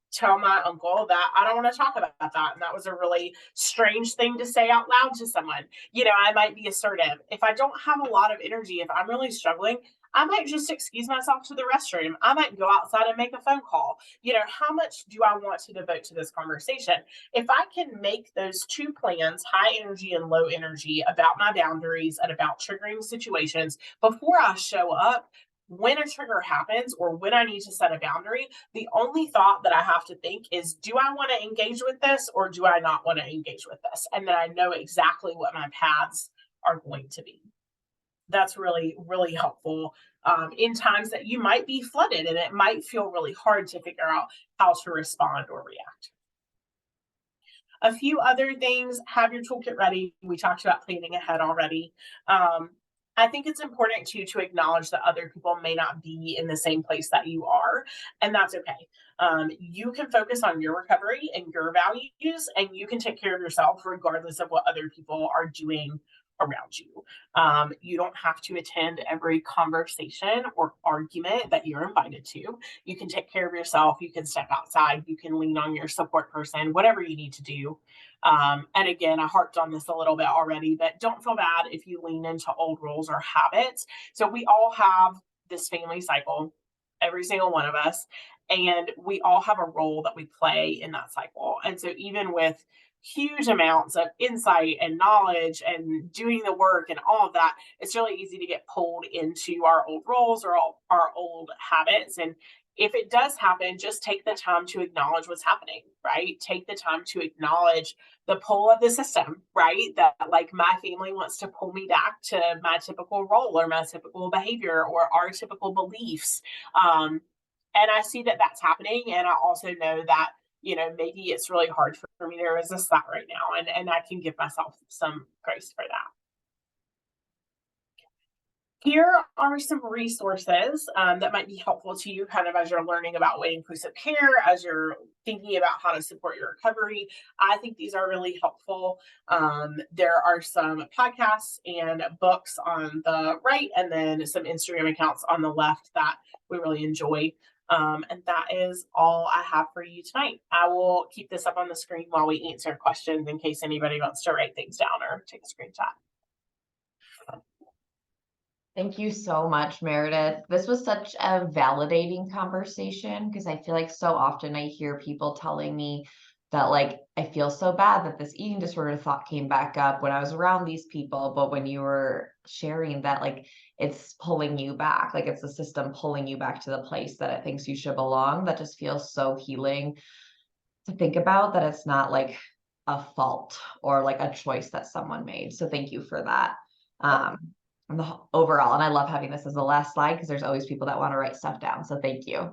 tell my uncle that I don't want to talk about that. And that was a really strange thing to say out loud to someone. I might be assertive. If I don't have a lot of energy, if I'm really struggling, I might just excuse myself to the restroom. I might go outside and make a phone call. How much do I want to devote to this conversation? If I can make those two plans, high energy and low energy, about my boundaries and about triggering situations before I show up, when a trigger happens or when I need to set a boundary, the only thought that I have to think is, do I want to engage with this or do I not want to engage with this? And then I know exactly what my paths are going to be. That's really, really helpful in times that you might be flooded and it might feel really hard to figure out how to respond or react. A few other things: have your toolkit ready. We talked about planning ahead already. I think it's important to acknowledge that other people may not be in the same place that you are, and that's okay. You can focus on your recovery and your values, and you can take care of yourself regardless of what other people are doing around you. You don't have to attend every conversation or argument that you're invited to. You can take care of yourself. You can step outside. You can lean on your support person, whatever you need to do. And again, I harped on this a little bit already, but don't feel bad if you lean into old rules or habits. So we all have this family cycle, every single one of us, and we all have a role that we play in that cycle. And so even with huge amounts of insight and knowledge and doing the work and all of that, it's really easy to get pulled into our old roles or our old habits. And if it does happen, just take the time to acknowledge what's happening, right? Take the time to acknowledge the pull of the system, right? That, like, my family wants to pull me back to my typical role or my typical behavior or our typical beliefs. And I see that that's happening. And I also know that, maybe it's really hard for me to resist that right now. And I can give myself some grace for that. Here are some resources that might be helpful to you kind of as you're learning about weight inclusive care, as you're thinking about how to support your recovery. I think these are really helpful. There are some podcasts and books on the right, and then some Instagram accounts on the left that we really enjoy. And that is all I have for you tonight. I will keep this up on the screen while we answer questions in case anybody wants to write things down or take a screenshot. Thank you so much, Meredith. This was such a validating conversation because I feel like so often I hear people telling me, that like, I feel so bad that this eating disorder thought came back up when I was around these people, but when you were sharing that, like, it's pulling you back, like it's the system pulling you back to the place that it thinks you should belong, that just feels so healing to think about, that it's not like a fault or like a choice that someone made. So thank you for that. And overall, and I love having this as the last slide because there's always people that want to write stuff down. So thank you.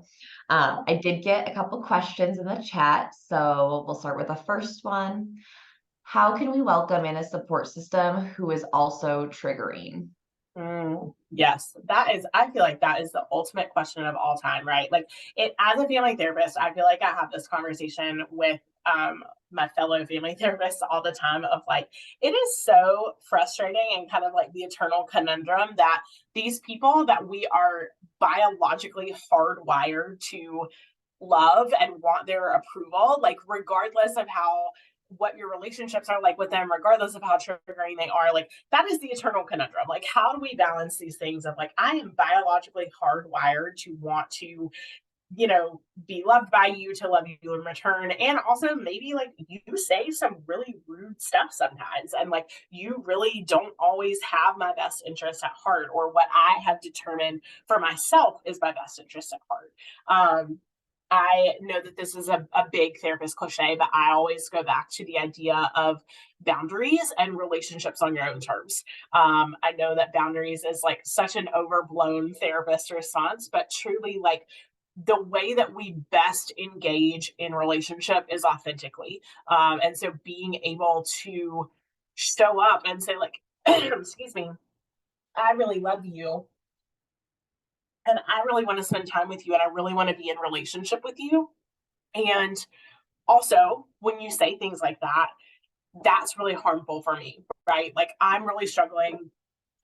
I did get a couple questions in the chat. So we'll start with the first one. How can we welcome in a support system who is also triggering? Yes, I feel like that is the ultimate question of all time, right? Like as a family therapist, I feel like I have this conversation with my fellow family therapists all the time of like, it is so frustrating and kind of like the eternal conundrum that these people that we are biologically hardwired to love and want their approval, like regardless of what your relationships are like with them, regardless of how triggering they are, like that is the eternal conundrum. Like, how do we balance these things of like, I am biologically hardwired to want to, be loved by you, to love you in return. And also maybe like you say some really rude stuff sometimes. And like, you really don't always have my best interest at heart, or what I have determined for myself is my best interest at heart. I know that this is a big therapist cliche, but I always go back to the idea of boundaries and relationships on your own terms. I know that boundaries is like such an overblown therapist response, but truly, like, the way that we best engage in relationship is authentically. And so being able to show up and say, like, excuse me, I really love you, and I really want to spend time with you, and I really want to be in relationship with you. And also, when you say things like that, that's really harmful for me, right? Like, I'm really struggling.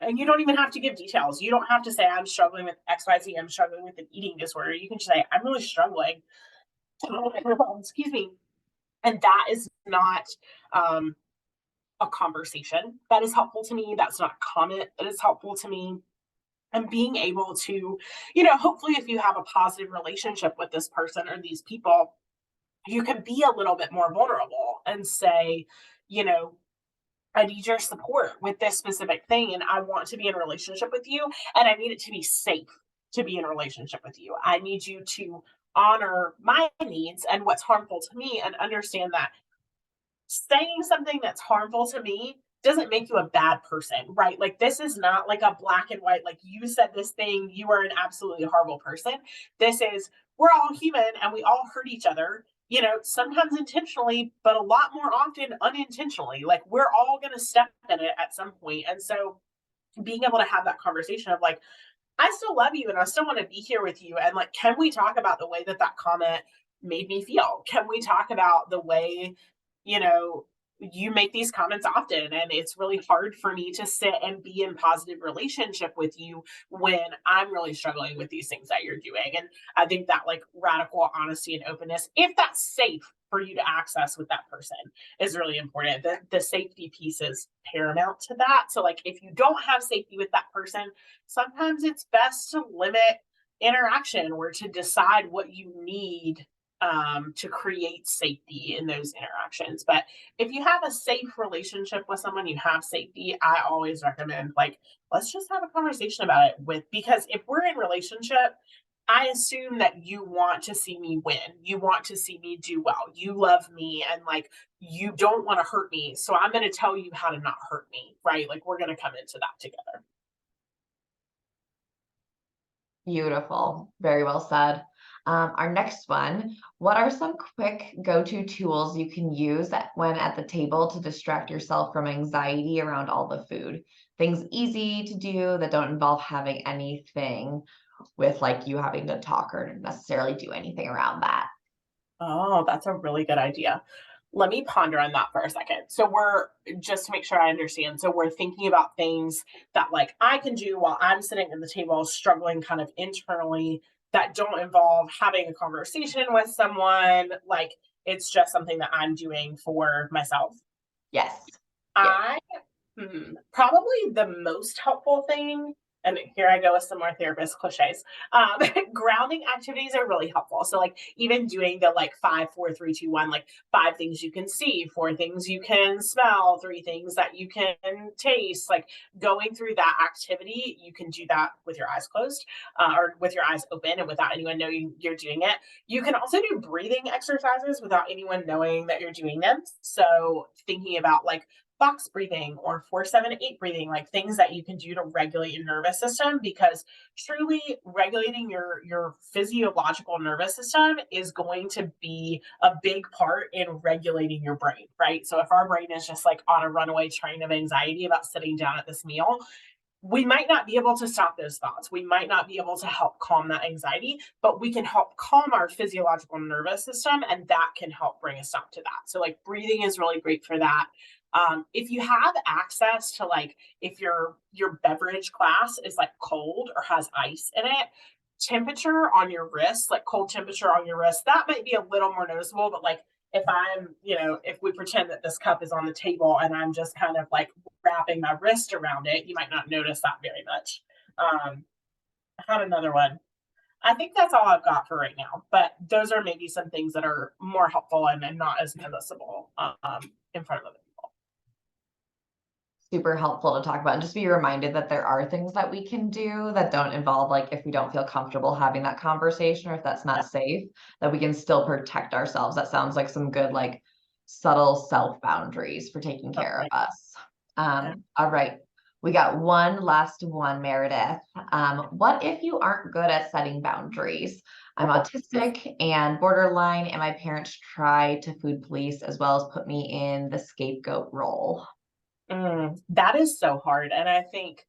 And you don't even have to give details. You don't have to say, I'm struggling with XYZ, I'm struggling with an eating disorder. You can just say, I'm really struggling. Excuse me. And that is not a conversation that is helpful to me. That's not a comment that is helpful to me. And being able to, hopefully, if you have a positive relationship with this person or these people, you can be a little bit more vulnerable and say, I need your support with this specific thing, and I want to be in a relationship with you, and I need it to be safe to be in a relationship with you. I need you to honor my needs and what's harmful to me, and understand that saying something that's harmful to me doesn't make you a bad person, right? Like, this is not like a black and white, like, you said this thing, you are an absolutely horrible person. This is, we're all human and we all hurt each other, sometimes intentionally, but a lot more often unintentionally. Like, we're all going to step in it at some point. And so being able to have that conversation of like, I still love you and I still want to be here with you. And like, can we talk about the way that comment made me feel? Can we talk about the way, you make these comments often, and it's really hard for me to sit and be in positive relationship with you when I'm really struggling with these things that you're doing. And I think that like radical honesty and openness, if that's safe for you to access with that person, is really important. The safety piece is paramount to that. So like, if you don't have safety with that person, sometimes it's best to limit interaction or to decide what you need to create safety in those interactions. But if you have a safe relationship with someone, you have safety, I always recommend like, let's just have a conversation about it because if we're in relationship, I assume that you want to see me win. You want to see me do well. You love me and like, you don't want to hurt me. So I'm going to tell you how to not hurt me, right? Like, we're going to come into that together. Beautiful. Very well said. Our next one, what are some quick go-to tools you can use when at the table to distract yourself from anxiety around all the food? Things easy to do that don't involve having anything with like you having to talk or necessarily do anything around that. Oh, that's a really good idea. Let me ponder on that for a second. So just to make sure I understand. So we're thinking about things that like I can do while I'm sitting at the table struggling kind of internally, that don't involve having a conversation with someone. Like, it's just something that I'm doing for myself. Yes. Probably the most helpful thing and here I go with some more therapist cliches. Grounding activities are really helpful. So like even doing the like 5, 4, 3, 2, 1, like 5 things you can see, 4 things you can smell, 3 things that you can taste, like going through that activity, you can do that with your eyes closed or with your eyes open and without anyone knowing you're doing it. You can also do breathing exercises without anyone knowing that you're doing them. So thinking about like box breathing or 4-7-8 breathing, like things that you can do to regulate your nervous system, because truly regulating your physiological nervous system is going to be a big part in regulating your brain, right? So if our brain is just like on a runaway train of anxiety about sitting down at this meal, we might not be able to stop those thoughts. We might not be able to help calm that anxiety, but we can help calm our physiological nervous system, and that can help bring a stop to that. So like breathing is really great for that. If you have access to like, if your beverage glass is like cold or has ice in it, temperature on your wrist, like cold temperature on your wrist, that might be a little more noticeable. But like if I'm, if we pretend that this cup is on the table and I'm just kind of like wrapping my wrist around it, you might not notice that very much. I had another one. I think that's all I've got for right now, but those are maybe some things that are more helpful and not as noticeable in front of other people. Super helpful to talk about, and just be reminded that there are things that we can do that don't involve, like if we don't feel comfortable having that conversation or if that's not safe, that we can still protect ourselves. That sounds like some good like subtle self boundaries for taking care of us. All right, we got one last one, Meredith. What if you aren't good at setting boundaries? I'm autistic and borderline, and my parents try to food police as well as put me in the scapegoat role. That is so hard. And I think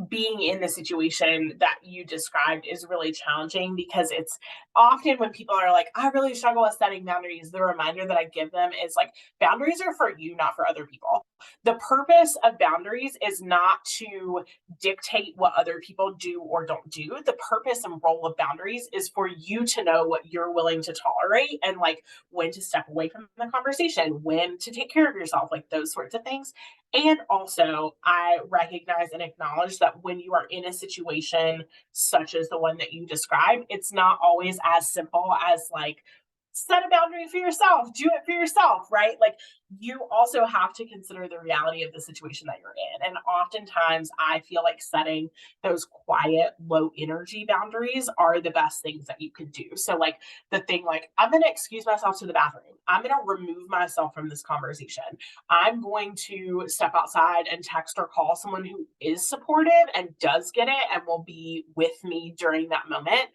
being in the situation that you described is really challenging, because it's often when people are like, I really struggle with setting boundaries, the reminder that I give them is like, boundaries are for you, not for other people. The purpose of boundaries is not to dictate what other people do or don't do. The purpose and role of boundaries is for you to know what you're willing to tolerate, and like when to step away from the conversation, when to take care of yourself, like those sorts of things. And also, I recognize and acknowledge that when you are in a situation such as the one that you described, it's not always as simple as like, set a boundary for yourself, do it for yourself, right? Like, you also have to consider the reality of the situation that you're in. And oftentimes, I feel like setting those quiet, low energy boundaries are the best things that you could do. So, like, the thing like, I'm going to excuse myself to the bathroom, I'm going to remove myself from this conversation, I'm going to step outside and text or call someone who is supportive and does get it and will be with me during that moment.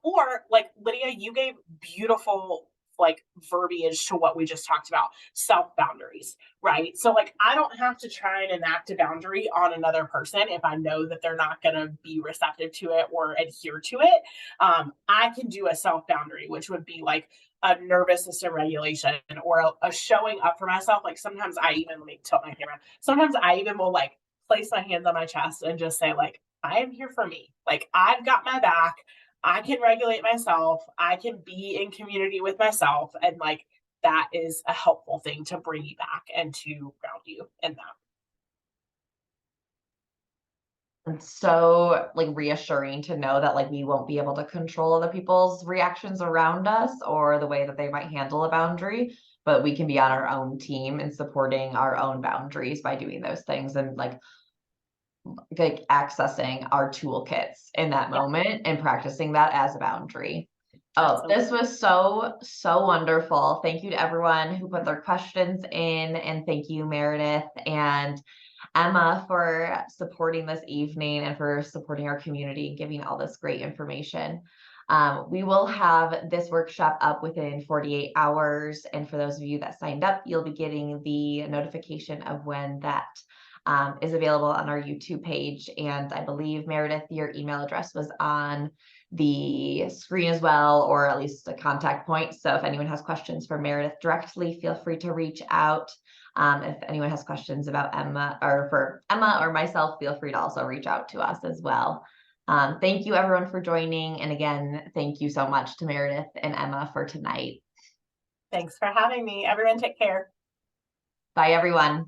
Or like Lydia, you gave beautiful like verbiage to what we just talked about, self boundaries, right? So like, I don't have to try and enact a boundary on another person if I know that they're not going to be receptive to it or adhere to it. I can do a self boundary, which would be like a nervous system regulation or a showing up for myself. Like sometimes I even, let me tilt my camera, sometimes I even will like place my hands on my chest and just say like, I am here for me. Like, I've got my back. I can regulate myself. I can be in community with myself. And like, that is a helpful thing to bring you back and to ground you in that. It's so like reassuring to know that like we won't be able to control other people's reactions around us or the way that they might handle a boundary, but we can be on our own team and supporting our own boundaries by doing those things and like accessing our toolkits in that moment and practicing that as a boundary. Oh, this was so wonderful. Thank you to everyone who put their questions in, and thank you, Meredith and Emma, for supporting this evening and for supporting our community and giving all this great information. We will have this workshop up within 48 hours. And for those of you that signed up, you'll be getting the notification of when that is available on our YouTube page. And I believe, Meredith, your email address was on the screen as well, or at least a contact point. So if anyone has questions for Meredith directly, feel free to reach out. If anyone has questions about Emma or for Emma or myself, feel free to also reach out to us as well. Thank you everyone for joining. And again, thank you so much to Meredith and Emma for tonight. Thanks for having me. Everyone take care. Bye everyone.